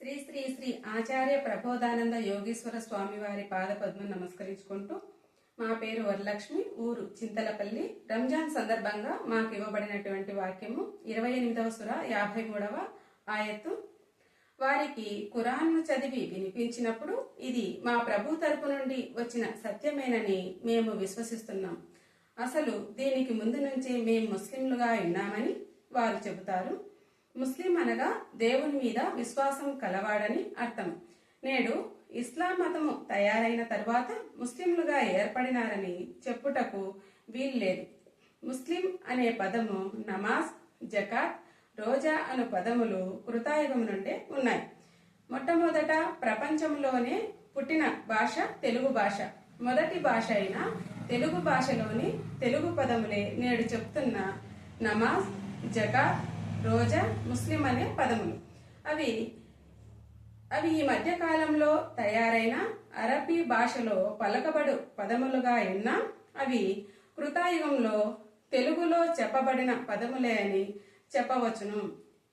శ్రీ శ్రీ శ్రీ ఆచార్య ప్రబోధానంద యోగీశ్వర స్వామి వారి పాదపద్మం నమస్కరించుకుంటూ, మా పేరు వరలక్ష్మి, ఊరు చింతలపల్లి. రంజాన్ సందర్భంగా మాకు ఇవ్వబడినటువంటి వాక్యము 28వ సూర 53వ ఆయత్తు. వారికి ఖురాన్ను చదివి వినిపించినప్పుడు ఇది మా ప్రభు తరపు నుండి వచ్చిన సత్యమేనని మేము విశ్వసిస్తున్నాం. అసలు దీనికి ముందు నుంచే మేము ముస్లింలుగా ఉన్నామని వారు చెబుతారు. ముస్లిం అనగా దేవుని మీద విశ్వాసం కలవాడని అర్థం. నేడు ఇస్లాం మతము తయారైన తరువాత ముస్లింలుగా ఏర్పడినారని చెప్పుటకు వీల్లేదు. ముస్లిం అనే పదము నమాజ్, జకాత్, రోజా అను పదములు కృతాయుగం నుండే ఉన్నాయి. మొట్టమొదట ప్రపంచంలోనే పుట్టిన భాష తెలుగు భాష. మొదటి భాష అయిన తెలుగు భాషలోని తెలుగు పదములే నేడు చెప్తున్న నమాజ్, జకాత్, రోజా, ముస్లిం అనే పదములు. అవి ఈ మధ్య కాలంలో తయారైన అరబీ భాషలో పలకబడు పదములుగా ఉన్నా అవి కృతాయుగంలో తెలుగులో చెప్పబడిన పదములే అని చెప్పవచ్చును.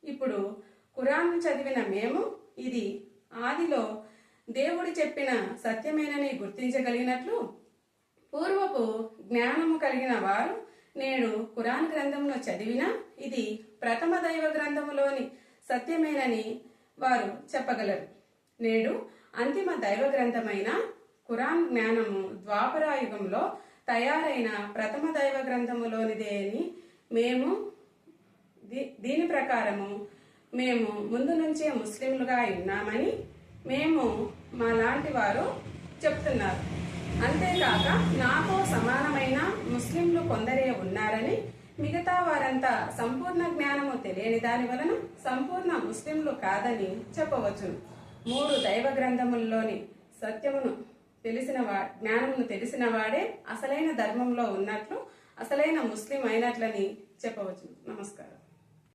ఇప్పుడు ఖురాన్ చదివిన మేము ఇది ఆదిలో దేవుడు చెప్పిన సత్యమేనని గుర్తించగలిగినట్లు, పూర్వపు జ్ఞానము కలిగిన వారు నేడు ఖురాన్ గ్రంథంలో చదివిన ఇది ప్రథమ దైవ గ్రంథములోని సత్యమేనని వారు చెప్పగలరు. నేడు అంతిమ దైవ గ్రంథమైన ఖురాన్ జ్ఞానము ద్వాపరాయుగంలో తయారైన ప్రథమ దైవ గ్రంథములోనిదే అని దీని ప్రకారము మేము ముందు నుంచే ముస్లింలుగా ఉన్నామని మా లాంటి వారు చెప్తున్నారు. అంతేకాక నాతో సమానమైన ముస్లింలు కొందరే ఉన్నారని, మిగతా వారంతా సంపూర్ణ జ్ఞానము తెలియని దాని వలన సంపూర్ణ ముస్లింలు కాదని చెప్పవచ్చును. 3 దైవ గ్రంథముల్లోని సత్యమును జ్ఞానమును తెలిసిన వాడే అసలైన ధర్మంలో ఉన్నట్లు, అసలైన ముస్లిం అయినట్లని చెప్పవచ్చును. నమస్కారం.